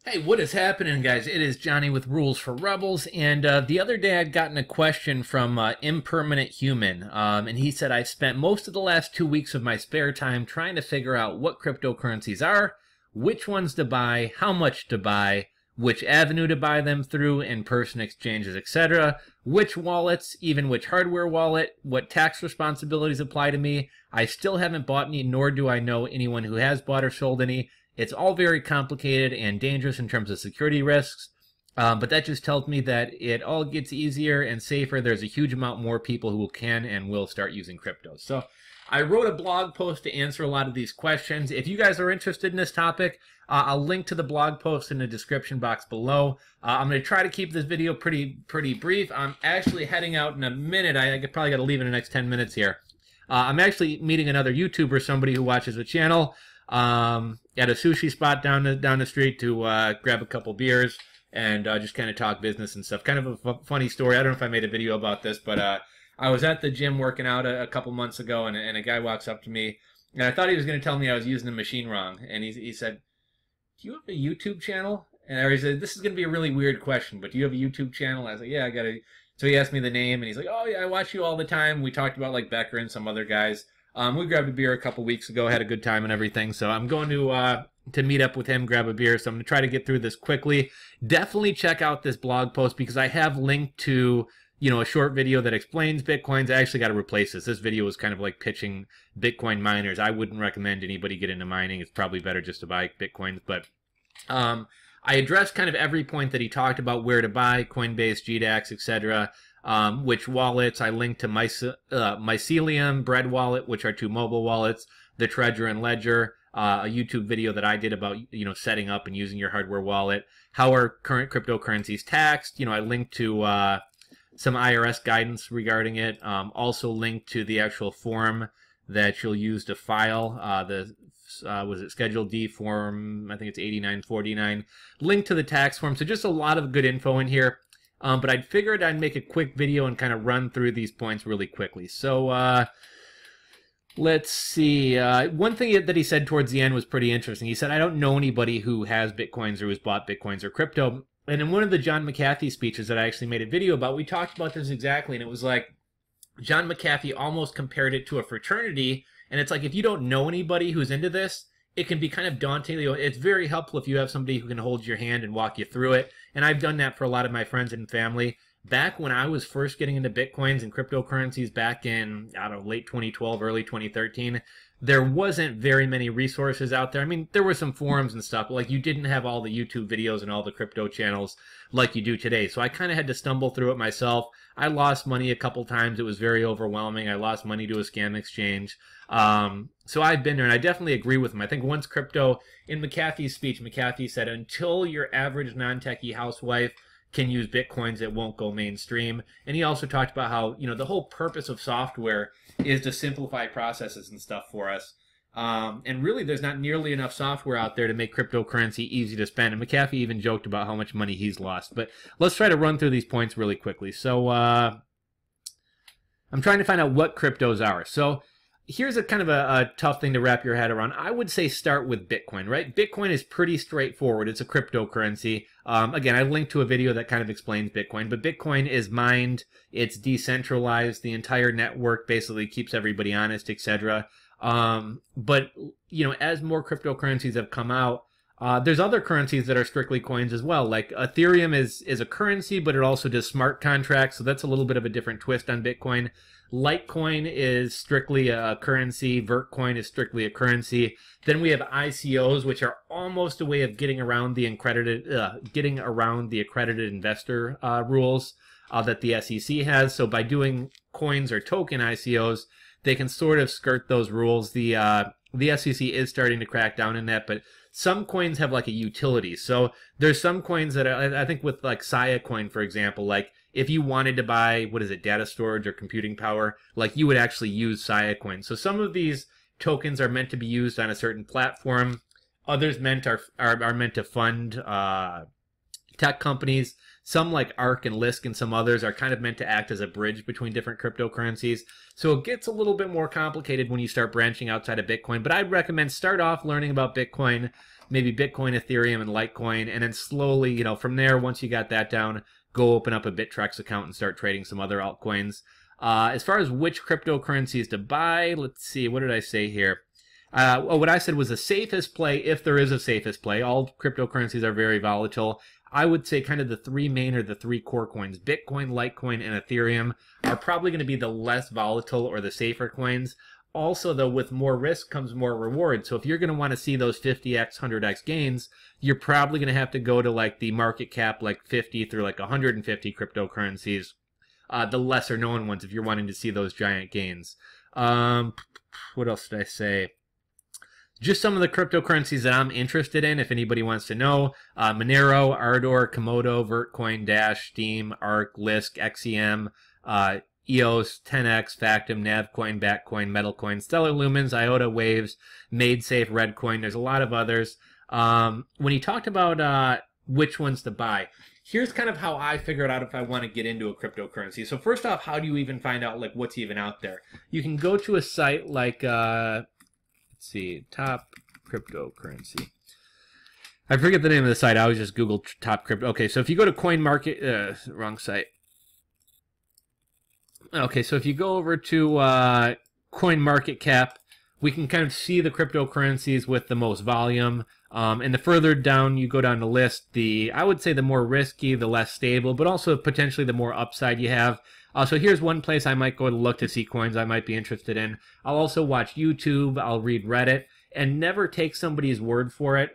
Hey, what is happening, guys? It is Johnny with Rules for Rebels, and the other day I'd gotten a question from Impermanent Human, and he said, I've spent most of the last 2 weeks of my spare time trying to figure out what cryptocurrencies are, which ones to buy, how much to buy, which avenue to buy them through, in-person exchanges, etc., which wallets, even which hardware wallet, what tax responsibilities apply to me. I still haven't bought any, nor do I know anyone who has bought or sold any. It's all very complicated and dangerous in terms of security risks, but that just tells me that it all gets easier and safer. There's a huge amount more people who can and will start using crypto. So I wrote a blog post to answer a lot of these questions. If you guys are interested in this topic, I'll link to the blog post in the description box below. I'm going to try to keep this video pretty brief. I'm actually heading out in a minute. I probably got to leave in the next 10 minutes here. I'm actually meeting another YouTuber, somebody who watches the channel, at a sushi spot down the street to grab a couple beers and just kind of talk business and stuff. Kind of a funny story. I don't know if I made a video about this, but I was at the gym working out a couple months ago, and a guy walks up to me, and I thought he was going to tell me I was using the machine wrong, and he said, "Do you have a YouTube channel?" And he said, "This is going to be a really weird question, but do you have a YouTube channel?" I was like, "Yeah, I got a." So he asked me the name, and he's like, "Oh yeah, I watch you all the time." We talked about like Becker and some other guys. We grabbed a beer a couple weeks ago, had a good time and everything. So I'm going to meet up with him, grab a beer. So I'm going to try to get through this quickly. Definitely check out this blog post because I have linked to, a short video that explains Bitcoins. I actually got to replace this. This video was kind of like pitching Bitcoin miners. I wouldn't recommend anybody get into mining. It's probably better just to buy Bitcoins. But I addressed kind of every point that he talked about, where to buy, Coinbase, GDAX, etc., which wallets. I linked to Mycelium, Bread Wallet, which are two mobile wallets, the Trezor and Ledger, a YouTube video that I did about, setting up and using your hardware wallet. How are current cryptocurrencies taxed? I linked to some IRS guidance regarding it. Also linked to the actual form that you'll use to file was it Schedule D form? I think it's 8949. Link to the tax form. So just a lot of good info in here. But I figured I'd make a quick video and kind of run through these points really quickly. So let's see. One thing that he said towards the end was pretty interesting. He said, I don't know anybody who has Bitcoins or who's bought Bitcoins or crypto. And in one of the John McAfee speeches that I actually made a video about, we talked about this exactly. And it was like John McAfee almost compared it to a fraternity. And it's like, if you don't know anybody who's into this, it can be kind of daunting. It's very helpful if you have somebody who can hold your hand and walk you through it. And I've done that for a lot of my friends and family. Back when I was first getting into Bitcoins and cryptocurrencies back in, I don't know, late 2012, early 2013, there wasn't very many resources out there. I mean, there were some forums and stuff, but like you didn't have all the YouTube videos and all the crypto channels like you do today. So I kind of had to stumble through it myself. I lost money a couple times. It was very overwhelming. I lost money to a scam exchange. So I've been there, and I definitely agree with him. I think once crypto, in McAfee's speech, McAfee said, until your average non-techie housewife can use Bitcoins, it won't go mainstream. And he also talked about how, the whole purpose of software is to simplify processes and stuff for us. And really, there's not nearly enough software out there to make cryptocurrency easy to spend. And McAfee even joked about how much money he's lost. But let's try to run through these points really quickly. So I'm trying to find out what cryptos are. So here's a kind of a tough thing to wrap your head around. I would say start with Bitcoin, right? Bitcoin is pretty straightforward. It's a cryptocurrency. Again, I linked to a video that kind of explains Bitcoin, but Bitcoin is mined. It's decentralized. The entire network basically keeps everybody honest, etc. But, as more cryptocurrencies have come out, there's other currencies that are strictly coins as well. Like Ethereum is a currency, but it also does smart contracts. So that's a little bit of a different twist on Bitcoin. Litecoin is strictly a currency. Vertcoin is strictly a currency. Then we have ICOs, which are almost a way of getting around the accredited investor rules that the SEC has. So by doing coins or token ICOs, they can sort of skirt those rules. The SEC is starting to crack down in that, but some coins have like a utility. So there's some coins that I think with like Sia coin, for example, like if you wanted to buy, data storage or computing power, like you would actually use Sia coin. So some of these tokens are meant to be used on a certain platform. Others are meant to fund tech companies. Some like ARK and Lisk and some others are kind of meant to act as a bridge between different cryptocurrencies. So it gets a little bit more complicated when you start branching outside of Bitcoin. But I'd recommend start off learning about Bitcoin. maybe Bitcoin, Ethereum, and Litecoin, and then slowly, you know, from there, once you got that down, go open up a Bittrex account and start trading some other altcoins. As far as which cryptocurrencies to buy, let's see, what did I say here? What I said was the safest play, if there is a safest play. All cryptocurrencies are very volatile. I would say kind of the three main or the three core coins, Bitcoin, Litecoin, and Ethereum, are probably going to be the less volatile or the safer coins. Also, though, with more risk comes more reward. So if you're going to want to see those 50x, 100x gains, you're probably going to have to go to like the market cap, like 50 through like 150 cryptocurrencies, the lesser known ones if you're wanting to see those giant gains. What else did I say? Just some of the cryptocurrencies that I'm interested in, if anybody wants to know. Monero, Ardor, Komodo, Vertcoin, Dash, Steam, Arc, Lisk, XEM, EOS, 10x, Factom, Navcoin, Batcoin, Metalcoin, Stellar Lumens, IOTA, Waves, MadeSafe, Redcoin. There's a lot of others. When he talked about which ones to buy, here's kind of how I figured out if I want to get into a cryptocurrency. So first off, how do you even find out like what's even out there? You can go to a site like, let's see, top cryptocurrency. I forget the name of the site. I always just Google top crypto. Okay, so if you go to CoinMarket, wrong site. Okay, so if you go over to CoinMarketCap, we can kind of see the cryptocurrencies with the most volume. And the further down you go down the list, I would say the more risky, the less stable, but also potentially the more upside you have. So here's one place I might go to look to see coins I might be interested in. I'll also watch YouTube, I'll read Reddit, and never take somebody's word for it.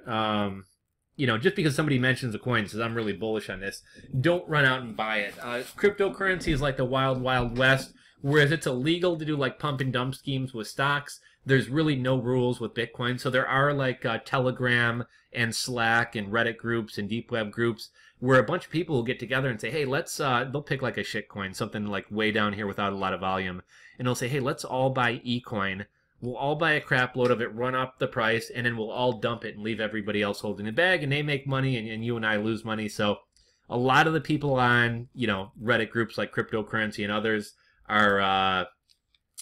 You know, just because somebody mentions a coin says I'm really bullish on this, don't run out and buy it. Cryptocurrency is like the wild, wild west, whereas it's illegal to do like pump and dump schemes with stocks. There's really no rules with Bitcoin. So there are like Telegram and Slack and Reddit groups and deep web groups where a bunch of people will get together and say, hey, let's, they'll pick like a shit coin, something like way down here without a lot of volume. And they'll say, hey, let's all buy eCoin. We'll all buy a crap load of it, run up the price, and then we'll all dump it and leave everybody else holding the bag, and they make money, and you and I lose money. So a lot of the people on, you know, Reddit groups like cryptocurrency and others are,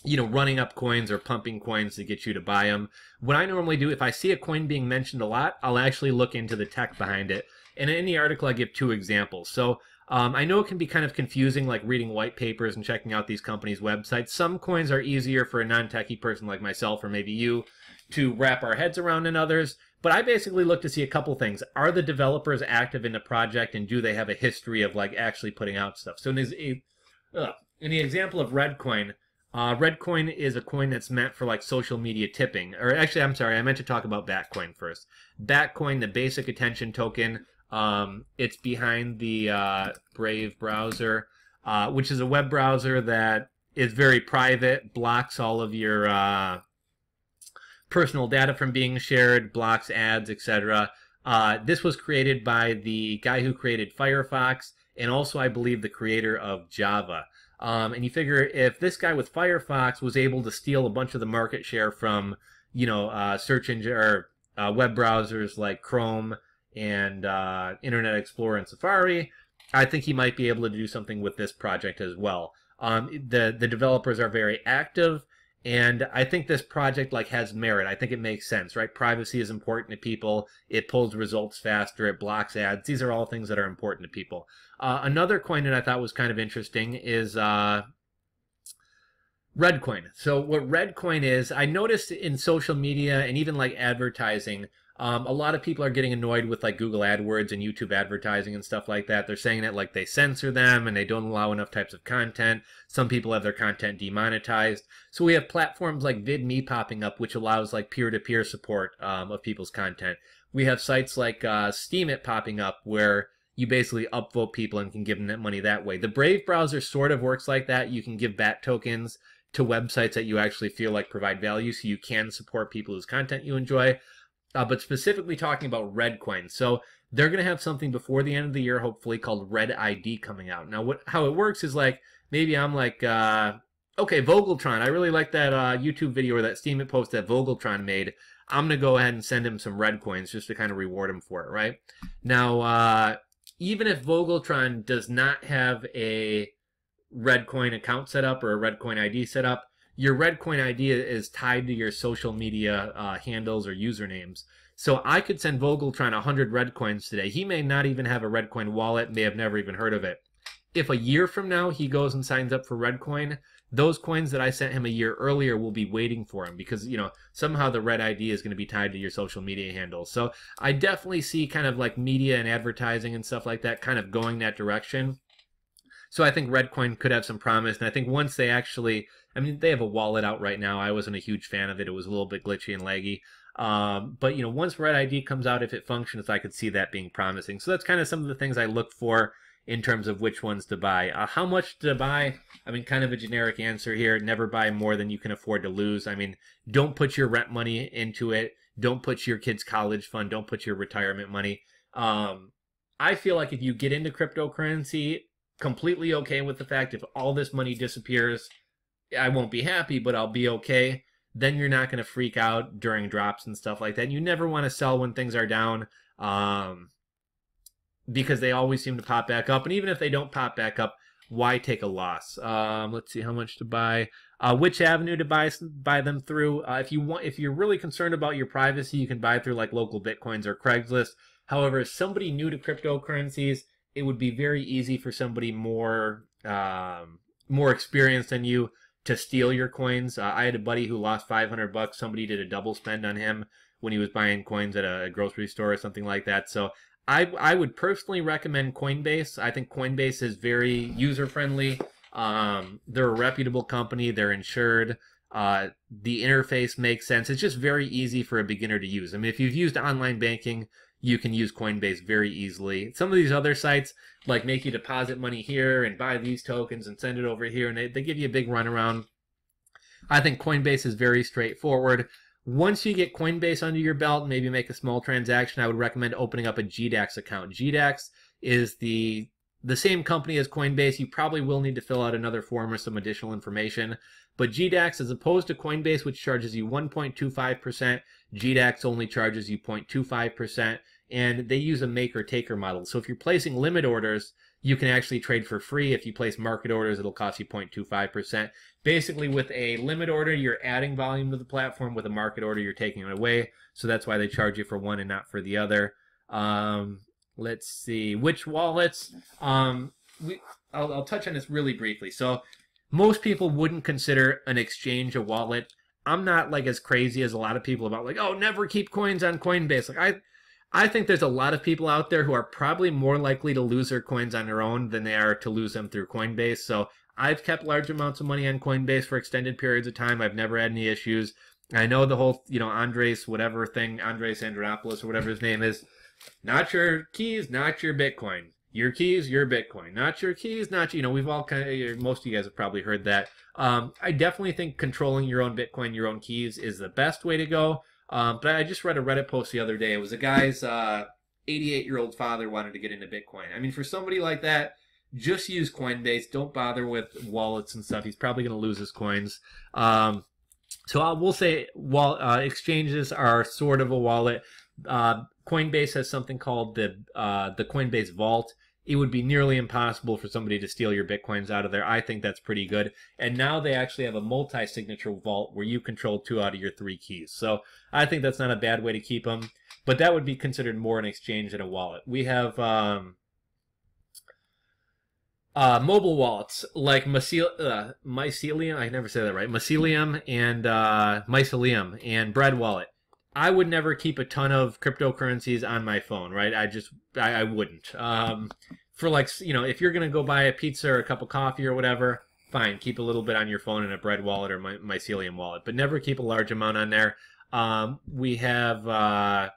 you know, running up coins or pumping coins to get you to buy them. What I normally do, if I see a coin being mentioned a lot, I'll actually look into the tech behind it. And in the article, I give two examples. So I know it can be kind of confusing, like reading white papers and checking out these companies' websites. Some coins are easier for a non-techie person like myself or maybe you to wrap our heads around than others. But I basically look to see a couple things. Are the developers active in the project, and do they have a history of like actually putting out stuff? So in the example of Redcoin, Redcoin is a coin that's meant for like social media tipping. Or actually, I'm sorry, I meant to talk about Batcoin first. Batcoin, the basic attention token, it's behind the Brave browser, which is a web browser that is very private, blocks all of your personal data from being shared, blocks ads, etc. This was created by the guy who created Firefox, and also I believe the creator of Java. And you figure if this guy with Firefox was able to steal a bunch of the market share from, you know, search engine or web browsers like Chrome and Internet Explorer and Safari, I think he might be able to do something with this project as well. The developers are very active, and I think this project like has merit. I think it makes sense, right? Privacy is important to people. It pulls results faster. It blocks ads. These are all things that are important to people. Another coin that I thought was kind of interesting is Redcoin. So what Redcoin is, I noticed in social media and even like advertising, a lot of people are getting annoyed with like Google AdWords and YouTube advertising and stuff like that. They're saying that like they censor them and they don't allow enough types of content. Some people have their content demonetized. So we have platforms like VidMe popping up, which allows like peer-to-peer support of people's content. We have sites like Steemit popping up where you basically upvote people and can give them that money that way. The Brave browser sort of works like that. You can give BAT tokens to websites that you actually feel like provide value, so you can support people whose content you enjoy. But specifically talking about Redcoin. So they're going to have something before the end of the year, hopefully, called Red ID coming out. Now, how it works is like, maybe I'm like, okay, Vogeltron, I really like that YouTube video or that Steemit post that Vogeltron made. I'm going to go ahead and send him some red coins just to kind of reward him for it, right? Now, even if Vogeltron does not have a Redcoin account set up or a Redcoin ID set up, your Redcoin ID is tied to your social media handles or usernames. So I could send Vogeltron 100 red coins today. He may not even have a red coin wallet, may have never even heard of it. If a year from now he goes and signs up for Redcoin, those coins that I sent him a year earlier will be waiting for him because, somehow the red ID is going to be tied to your social media handles. So I definitely see kind of like media and advertising and stuff like that kind of going that direction. So I think Redcoin could have some promise. And I think once they actually, they have a wallet out right now. I wasn't a huge fan of it. It was a little bit glitchy and laggy. But, once Red ID comes out, if it functions, I could see that being promising. So that's kind of some of the things I look for in terms of which ones to buy. How much to buy? Kind of a generic answer here. Never buy more than you can afford to lose. Don't put your rent money into it. Don't put your kids' college fund. Don't put your retirement money. I feel like if you get into cryptocurrency, completely okay with the fact if all this money disappears, I won't be happy, but I'll be okay. Then you're not going to freak out during drops and stuff like that. And you never want to sell when things are down. Because they always seem to pop back up. And even if they don't pop back up, why take a loss? Let's see how much to buy. Which avenue to buy them through. If you're really concerned about your privacy, you can buy through like local Bitcoins or Craigslist. However, as somebody new to cryptocurrencies, it would be very easy for somebody more experienced than you to steal your coins. I had a buddy who lost $500. Somebody did a double spend on him when he was buying coins at a grocery store or something like that. So I would personally recommend Coinbase. I think Coinbase is very user-friendly. They're a reputable company. They're insured. The interface makes sense. It's just very easy for a beginner to use. If you've used online banking, you can use Coinbase very easily. Some of these other sites like make you deposit money here and buy these tokens and send it over here, and they give you a big runaround. I think Coinbase is very straightforward. Once you get Coinbase under your belt and maybe make a small transaction, I would recommend opening up a GDAX account. GDAX is the same company as Coinbase. You probably will need to fill out another form or some additional information. But GDAX, as opposed to Coinbase, which charges you 1.25%, GDAX only charges you 0.25%. And they use a maker-taker model. So if you're placing limit orders, you can actually trade for free. If you place market orders, it'll cost you 0.25%. Basically, with a limit order, you're adding volume to the platform. With a market order, you're taking it away. So that's why they charge you for one and not for the other. Let's see. Which wallets? I'll touch on this really briefly. So most people wouldn't consider an exchange a wallet. I'm not like as crazy as a lot of people about like, oh, never keep coins on Coinbase. Like I think there's a lot of people out there who are probably more likely to lose their coins on their own than they are to lose them through Coinbase. So I've kept large amounts of money on Coinbase for extended periods of time. I've never had any issues. I know the whole, Andres Andropoulos or whatever his name is, not your keys, not your Bitcoin. Your keys, your Bitcoin. Not your keys, not we've all most of you guys have probably heard that. I definitely think controlling your own Bitcoin, your own keys is the best way to go. But I just read a Reddit post the other day. It was a guy's 88-year-old father wanted to get into Bitcoin. For somebody like that, just use Coinbase. Don't bother with wallets and stuff. He's probably going to lose his coins. So we'll say exchanges are sort of a wallet. Coinbase has something called the Coinbase Vault. It would be nearly impossible for somebody to steal your Bitcoins out of there. I think that's pretty good. And now they actually have a multi-signature vault where you control 2 out of your 3 keys. So I think that's not a bad way to keep them. But that would be considered more an exchange than a wallet. We have mobile wallets like Mycelium. I never say that right. Mycelium and Bread Wallet. I would never keep a ton of cryptocurrencies on my phone, right? I wouldn't. For if you're going to go buy a pizza or a cup of coffee or whatever, fine, keep a little bit on your phone in a Bread Wallet or Mycelium wallet, but never keep a large amount on there. We have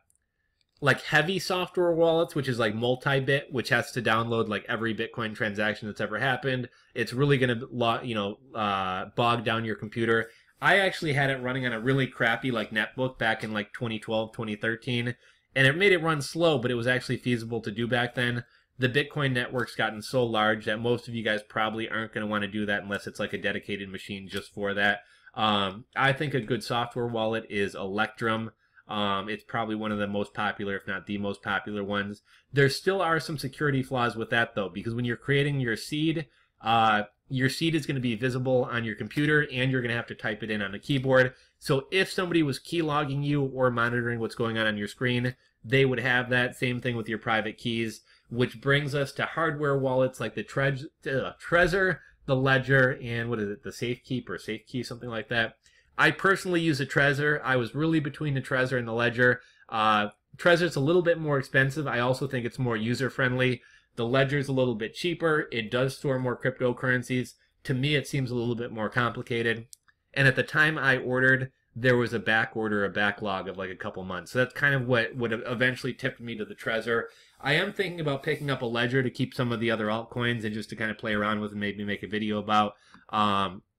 heavy software wallets, which is like multi-bit, which has to download like every Bitcoin transaction that's ever happened. It's really going to bog down your computer. I actually had it running on a really crappy netbook back in 2012, 2013, and it made it run slow, but it was actually feasible to do back then. The Bitcoin network's gotten so large that most of you guys probably aren't going to want to do that unless it's like a dedicated machine just for that. I think a good software wallet is Electrum. It's probably one of the most popular, if not the most popular ones. There still are some security flaws with that, though, because when you're creating your seed is going to be visible on your computer, and you're going to have to type it in on the keyboard. So if somebody was keylogging you or monitoring what's going on your screen, they would have that. Same thing with your private keys, which brings us to hardware wallets like the Trezor, the Ledger, and what is it, the SafeKeep or SafeKey, something like that. I personally use a Trezor. I was really between the Trezor and the Ledger. Trezor's a little bit more expensive. I also think it's more user-friendly. The Ledger's a little bit cheaper. It does store more cryptocurrencies. To me, it seems a little bit more complicated. And at the time I ordered, there was a backlog of like a couple months. So that's kind of what would have eventually tipped me to the Trezor. I am thinking about picking up a Ledger to keep some of the other altcoins and just to kind of play around with and maybe make a video about.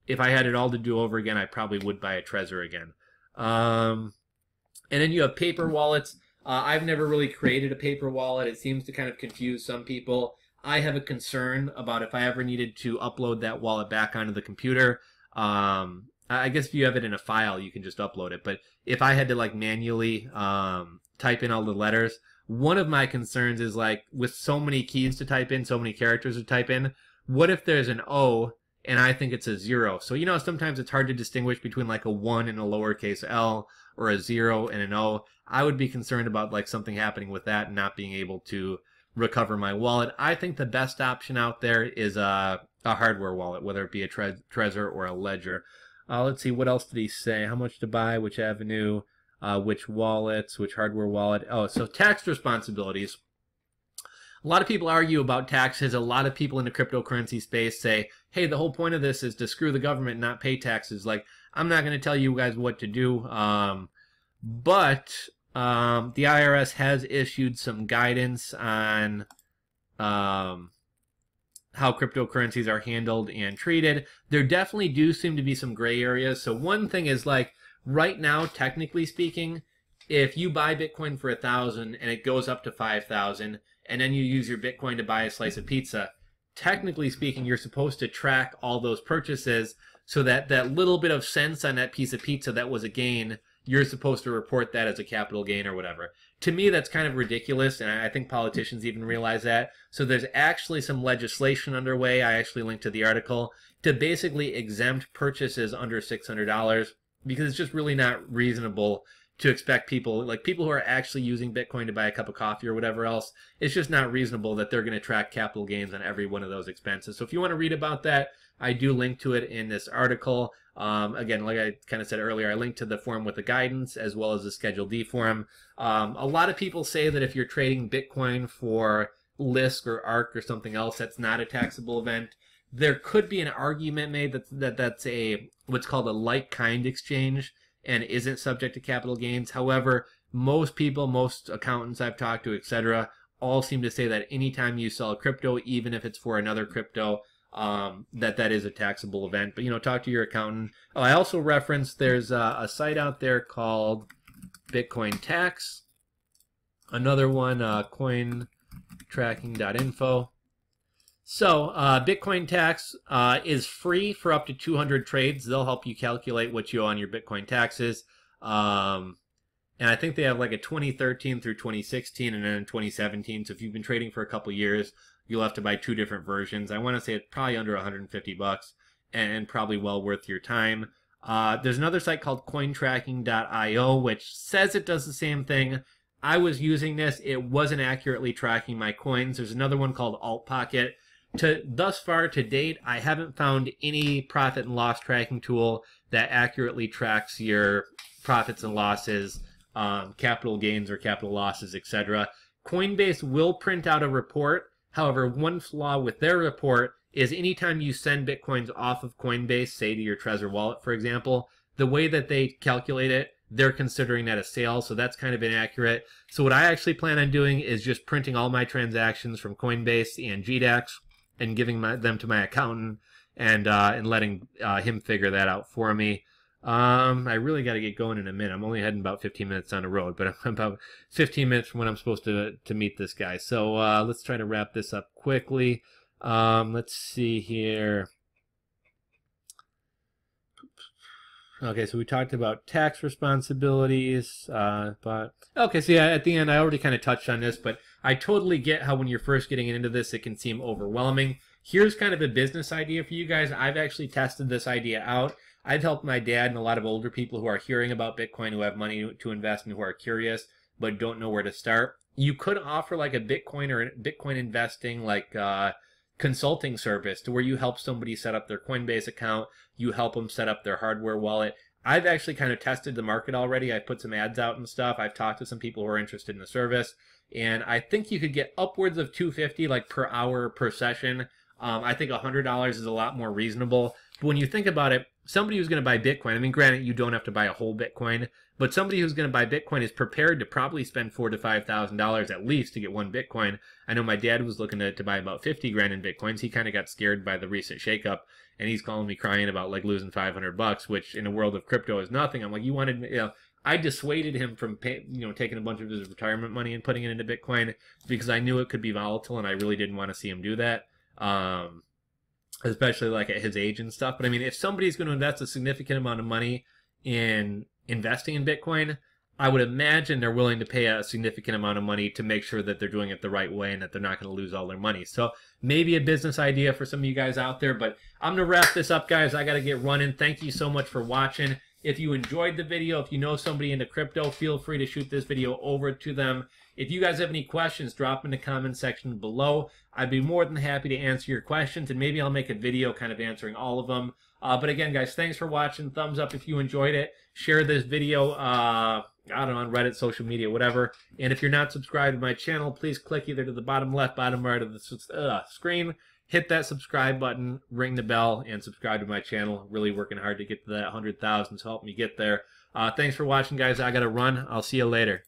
If I had it all to do over again, I probably would buy a Trezor again. And then you have paper wallets. I've never really created a paper wallet. It seems to kind of confuse some people. I have a concern about if I ever needed to upload that wallet back onto the computer. I guess if you have it in a file, you can just upload it. But if I had to like manually type in all the letters, one of my concerns is like with so many keys to type in, so many characters to type in, what if there's an O and I think it's a 0? So, you know, sometimes it's hard to distinguish between like a 1 and a lowercase l or a 0 and an O. I would be concerned about like something happening with that and not being able to recover my wallet. I think the best option out there is a hardware wallet, whether it be a Trezor or a Ledger. Let's see, what else did he say? How much to buy, which avenue, which wallets, which hardware wallet. Oh, so tax responsibilities. A lot of people argue about taxes. A lot of people in the cryptocurrency space say, hey, the whole point of this is to screw the government and not pay taxes. Like, I'm not going to tell you guys what to do. But the IRS has issued some guidance on how cryptocurrencies are handled and treated. There definitely do seem to be some gray areas. So one thing is like right now, technically speaking, if you buy Bitcoin for 1,000 and it goes up to 5,000 and then you use your Bitcoin to buy a slice of pizza, technically speaking, you're supposed to track all those purchases so that that little bit of cents on that piece of pizza that was a gain, you're supposed to report that as a capital gain or whatever. To me, that's kind of ridiculous, and I think politicians even realize that. So there's actually some legislation underway. I actually linked to the article to basically exempt purchases under $600 because it's just really not reasonable to expect people, like people who are actually using Bitcoin to buy a cup of coffee or whatever else, it's just not reasonable that they're going to track capital gains on every one of those expenses. So if you want to read about that, I do link to it in this article. Again, like I kind of said earlier, I linked to the form with the guidance as well as the Schedule D form. A lot of people say that if you're trading Bitcoin for Lisk or ARK or something else, that's not a taxable event. There could be an argument made that that's a what's called a like-kind exchange and isn't subject to capital gains. However, most people, most accountants I've talked to, etc., all seem to say that anytime you sell a crypto, even if it's for another crypto, that is a taxable event. But, you know, talk to your accountant. Oh, I also referenced there's a site out there called Bitcoin Tax. Another one, cointracking.info. So, Bitcoin Tax is free for up to 200 trades. They'll help you calculate what you owe on your Bitcoin taxes. And I think they have like a 2013 through 2016 and then 2017. So if you've been trading for a couple years, you'll have to buy two different versions. I want to say it's probably under 150 bucks and probably well worth your time. There's another site called cointracking.io, which says it does the same thing. I was using this. It wasn't accurately tracking my coins. There's another one called AltPocket. Thus far to date, I haven't found any profit and loss tracking tool that accurately tracks your profits and losses, capital gains or capital losses, etc. Coinbase will print out a report. However, one flaw with their report is anytime you send Bitcoins off of Coinbase, say to your Trezor wallet, for example, the way that they calculate it, they're considering that a sale, so that's kind of inaccurate. So what I actually plan on doing is just printing all my transactions from Coinbase and GDAX and giving them to my accountant and letting him figure that out for me. I really got to get going in a minute. I'm only heading about 15 minutes on the road, but I'm about 15 minutes from when I'm supposed to meet this guy. So let's try to wrap this up quickly. Let's see here. Okay, so we talked about tax responsibilities, but okay, so yeah, at the end I already kind of touched on this, but I totally get how when you're first getting into this, it can seem overwhelming. Here's kind of a business idea for you guys. I've actually tested this idea out. I've helped my dad and a lot of older people who are hearing about Bitcoin, who have money to invest and who are curious but don't know where to start. You could offer like a Bitcoin or Bitcoin investing like consulting service to where you help somebody set up their Coinbase account, you help them set up their hardware wallet. I've actually kind of tested the market already. I've put some ads out and stuff. I've talked to some people who are interested in the service, and I think you could get upwards of $250 like per hour per session. I think $100 is a lot more reasonable. But when you think about it, somebody who's going to buy Bitcoin, I mean, granted, you don't have to buy a whole Bitcoin, but somebody who's going to buy Bitcoin is prepared to probably spend $4,000 to $5,000 at least to get one Bitcoin. I know my dad was looking to buy about 50 grand in Bitcoins. He kind of got scared by the recent shakeup, and he's calling me crying about like losing $500, which in a world of crypto is nothing. I'm like, you wanted, I dissuaded him from taking a bunch of his retirement money and putting it into Bitcoin because I knew it could be volatile, and I really didn't want to see him do that. Especially like at his age and stuff. But I mean, if somebody's going to invest a significant amount of money in investing in Bitcoin, I would imagine they're willing to pay a significant amount of money to make sure that they're doing it the right way and that they're not going to lose all their money. So maybe a business idea for some of you guys out there, but I'm going to wrap this up, guys. I got to get running. Thank you so much for watching. If you enjoyed the video, if you know somebody into crypto, feel free to shoot this video over to them. If you guys have any questions, drop in the comment section below. I'd be more than happy to answer your questions, and maybe I'll make a video kind of answering all of them. But again, guys, thanks for watching. Thumbs up if you enjoyed it. Share this video, I don't know, on Reddit, social media, whatever. And if you're not subscribed to my channel, please click either to the bottom left, bottom right of the screen. Hit that subscribe button, ring the bell, and subscribe to my channel. Really working hard to get to that 100,000, so help me get there. Thanks for watching, guys. I got to run. I'll see you later.